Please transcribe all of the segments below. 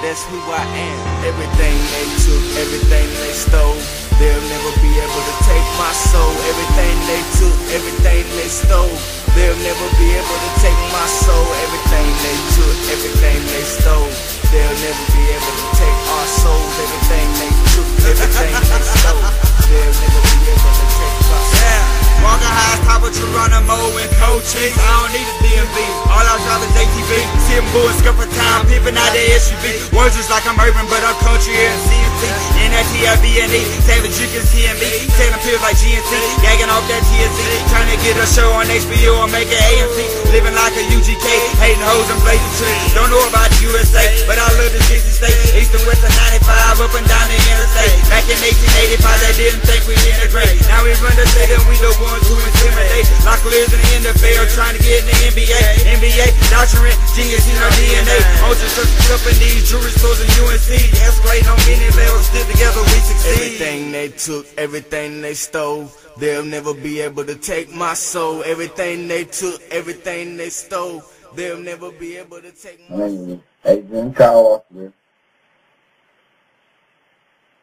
that's who I am. Everything they took, everything they stole, they'll never be able to take my soul. Everything they took, everything they stole, they'll never be able to take my soul. Everything they took, everything they stole, they'll never be able to take our souls. Everything they took, everything they stole, they'll never be able to take our souls. Walking high, top of Geronimo and cold chicks. I don't need a DMV. All I drive is ATV. Sitting bull, skirt for time, pimping out the SUV. Words just like I'm urban, but I'm country here in CNC. N-A-T-I-V-N-E. Savage, you can see me. Taking pills like GNC. Gagging off that TNC. Trying to get a show on HBO or make it AMC. Living like a UGK. Hating hoes and blazing trees. Don't know about the USA, but I love the 60 state. East and west of 95, up and down the interstate. Back in 1885, they didn't think we'd integrate. Now we run the state and we the ones who intimidate. Like players in the NFL trying to get in the NBA. NBA, doctorate, genius in our DNA. Ultra search companies, jewelry stores and UNC. Escalating on many levels, still together we succeed. Everything they took, everything they stole, they'll never be able to take my soul. Everything they took, everything they stole, they'll never be able to take my soul. My name is Savage Ent,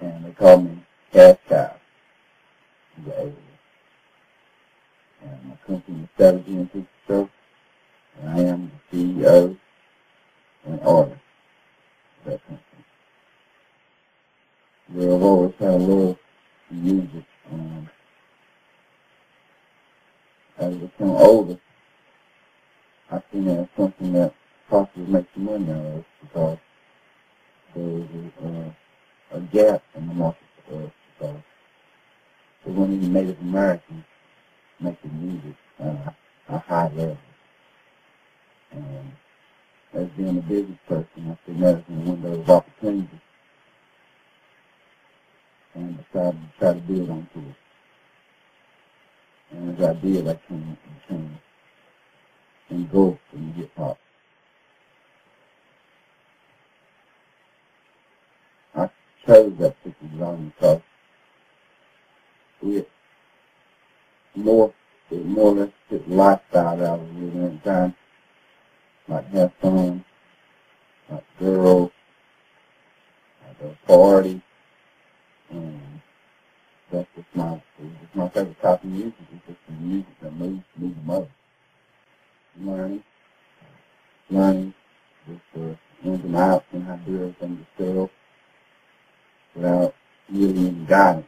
and they call me Kash Kow. And I come from the Savage Ent show, and I am the CEO and artist of that company. I've always had a love for music, and as I become older, I seen it as something that possibly makes some money out of, because there's a gap in the market for us, because there weren't even Native Americans making music at a high level. And as being a business person, I see that as a window of opportunity, and decided to try to build onto it. And as I did, I came engulfed in hip-hop. I chose that particular genre because it more or less fit the lifestyle that I was living at the time. Like have fun, like girls, like a party, and that's just my favorite type of music. It's just the music that moves me the most. Learning just the ins and outs and how to do everything yourself without really any guidance.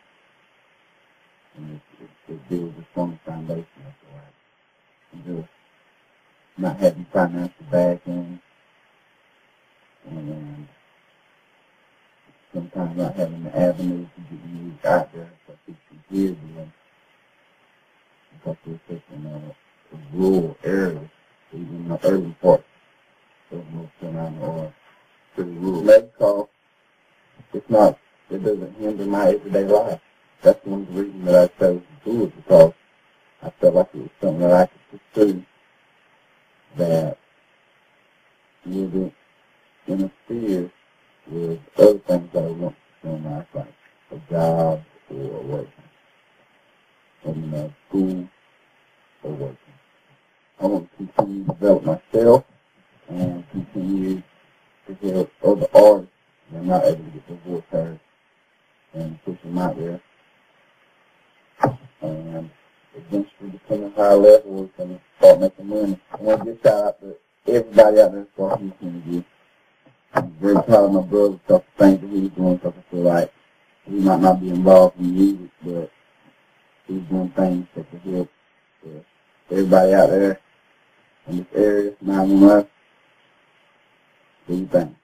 And it builds a strong foundation after that. And just not having financial backing, and sometimes not having the avenues to get the music out there so people can hear you. Because we're such in a rural area, even in the urban parts of North Carolina or pretty rural. Because it doesn't hinder my everyday life. That's one of the reasons that I chose to do it, because I felt like it was something that I could pursue that wouldn't interfere with other things that I want to do in life, like a job or working, in school or working. I want to continue to develop myself and continue to help other artists that are not able to get their voice heard and push them out there. And eventually become a higher level and start making money. I want to give a shout out to everybody out there for listening to you. I'm very proud of my brother because the things that he's doing, because I feel like he might not be involved in music, but he's doing things that can help everybody out there in this area, 911. Do your thing.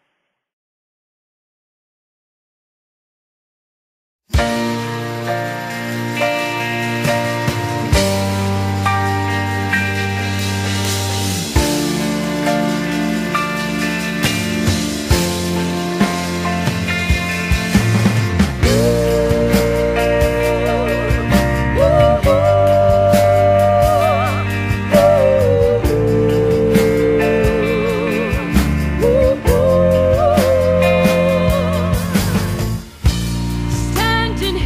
Standing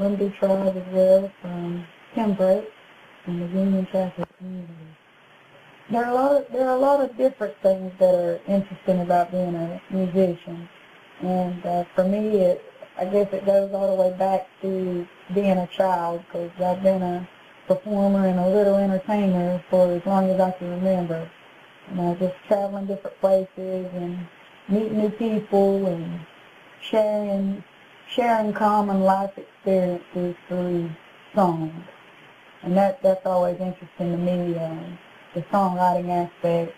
R&B Tribe as well from Pembroke in the Union Catholic community. There are a lot of different things that are interesting about being a musician, and for me, I guess it goes all the way back to being a child, because I've been a performer and a little entertainer for as long as I can remember. Just traveling different places and meeting new people and sharing common life experiences through song. And that's always interesting to me, the songwriting aspect,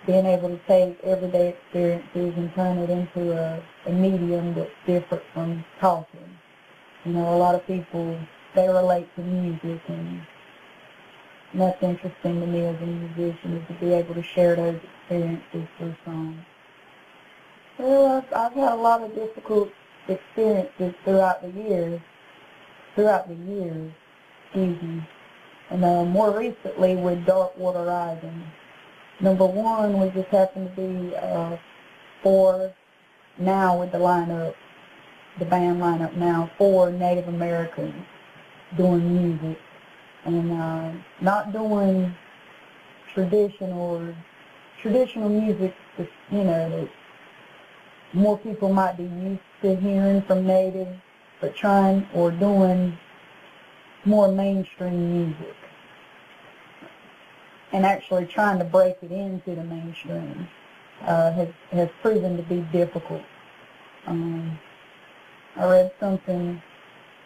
being able to take everyday experiences and turn it into a medium that's different from talking. A lot of people, they relate to music, and that's interesting to me as a musician, is to be able to share those experiences through song. Well, I've had a lot of difficult experiences throughout the years, and more recently with Dark Water Rising. Number one, we just happened to be four, now with the band lineup now, 4 Native Americans doing music, and not doing traditional music, that more people might be used to hearing from natives, but doing more mainstream music, and actually trying to break it into the mainstream has proven to be difficult. I read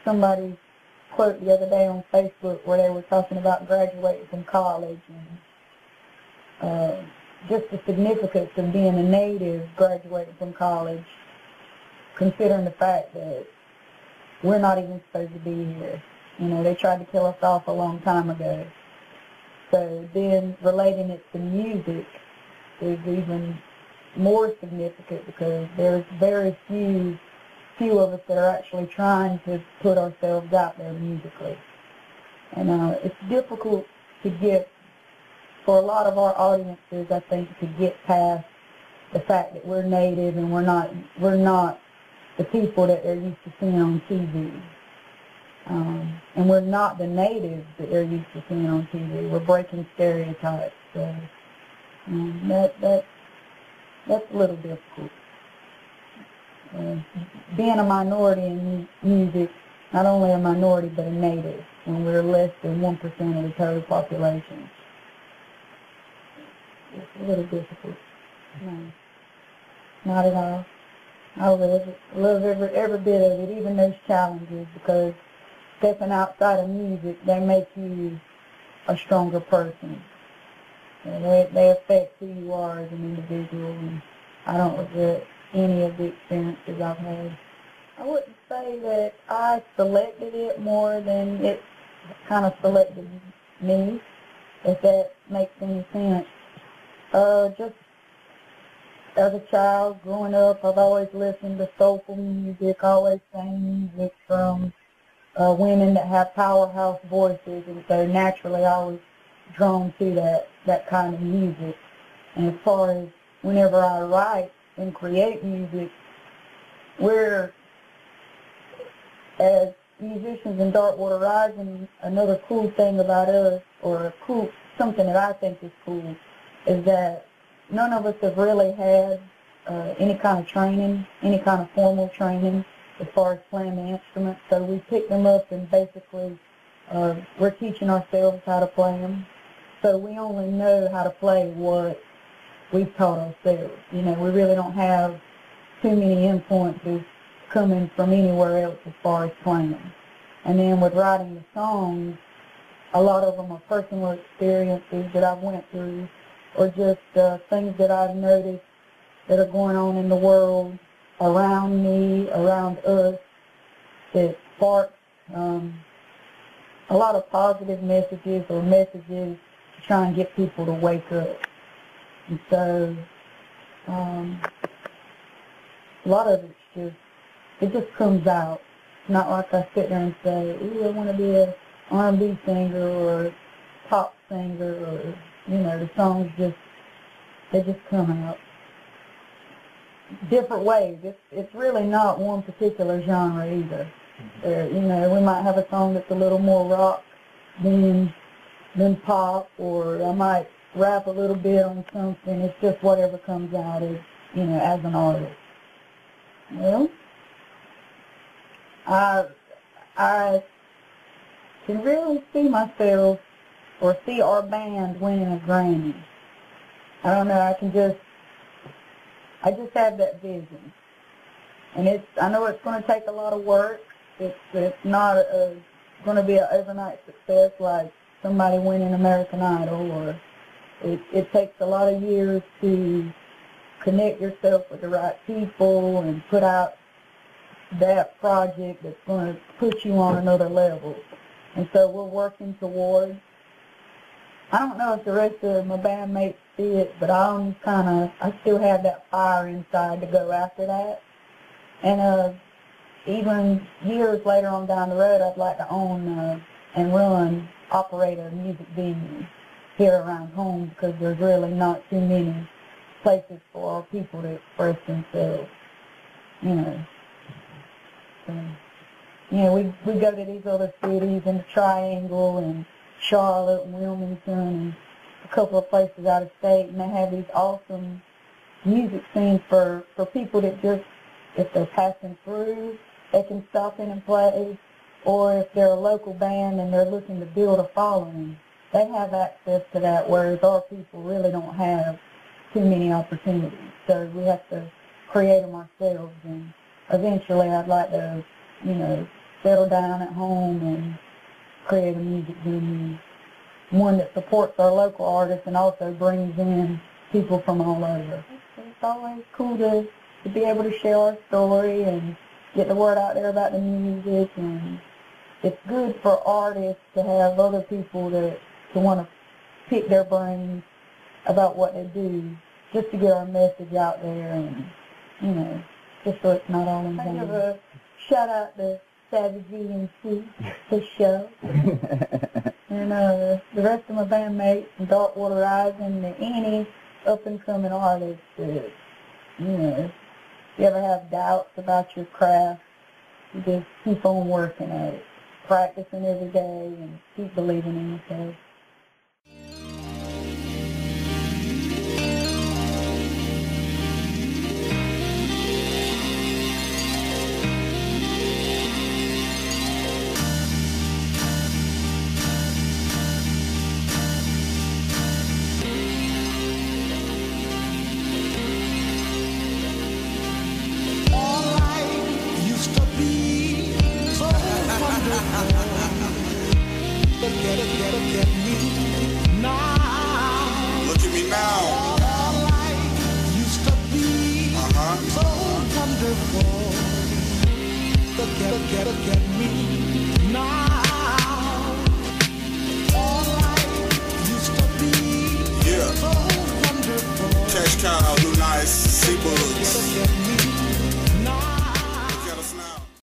somebody's quote the other day on Facebook where they were talking about graduating from college, and just the significance of being a native graduating from college, considering the fact that we're not even supposed to be here. They tried to kill us off a long time ago. So then relating it to music is even more significant, because there's very few of us that are actually trying to put ourselves out there musically. And it's difficult to get, for a lot of our audiences, I think, to get past the fact that we're native and we're not the people that they're used to seeing on TV. And we're not the natives that they're used to seeing on TV. We're breaking stereotypes. So that's a little difficult. Being a minority in music, not only a minority but a native, when we're less than 1% of the total population. It's a little difficult. No, not at all. I love every bit of it, even those challenges, because stepping outside of music, they make you a stronger person. They affect who you are as an individual, and I don't regret any of the experiences I've had. I wouldn't say that I selected it more than it kind of selected me, if that makes any sense. Just as a child, growing up, I've always listened to soulful music, always sang music from women that have powerhouse voices, and so naturally I was drawn to that kind of music. And as far as whenever I write and create music, we're, as musicians in Dark Water Rising, another cool thing about us, or something that I think is cool, is that none of us have really had any kind of training, any kind of formal training as far as playing the instruments. So we pick them up, and basically we're teaching ourselves how to play them. So we only know how to play what we've taught ourselves. We really don't have too many influences coming from anywhere else as far as playing. And then with writing the songs, a lot of them are personal experiences that I've went through, or just things that I've noticed that are going on in the world around me, around us, that spark a lot of positive messages, or messages to try and get people to wake up. And so a lot of it just comes out. It's not like I sit there and say, ooh, I want to be an R&B singer or a pop singer, or, the songs they just come out different ways. It's really not one particular genre either. You know, we might have a song that's a little more rock than pop, or I might rap a little bit on something. It's just whatever comes out as, you know, as an artist. Well, I can really see myself or see our band winning a Grammy. I don't know, I just have that vision. And I know it's going to take a lot of work. It's not going to be an overnight success like somebody winning American Idol, or it takes a lot of years to connect yourself with the right people and put out that project that's going to put you on another level. And so we're working towards, I don't know if the rest of my bandmates see it, but I still have that fire inside to go after that. And even years later on down the road, I'd like to own and operate a music venue here around home, because there's really not too many places for our people to express themselves, you know. So, you know, we go to these other cities in the Triangle and Charlotte and Wilmington and a couple of places out of state, and they have these awesome music scenes for people that just, if they're passing through, they can stop in and play, or if they're a local band and they're looking to build a following, they have access to that, whereas our people really don't have too many opportunities. So we have to create them ourselves, and eventually I'd like to, you know, settle down at home and create a music venue, one that supports our local artists and also brings in people from all over. It's always cool to be able to share our story and get the word out there about the music, and it's good for artists to have other people to want to pick their brains about what they do, just to get our message out there, and, you know, just so it's not all in vain. I give a shout out to Savage Ent, his show, and the rest of my bandmates, and Darkwater Rising, and any up-and-coming artists that, you know, if you ever have doubts about your craft, you just keep on working at it, practicing every day, and keep believing in yourself. Look at me now. All life used to be so wonderful. Look at me now. All life used to be so wonderful. Kash Kow, Blue Nice, Seabooks.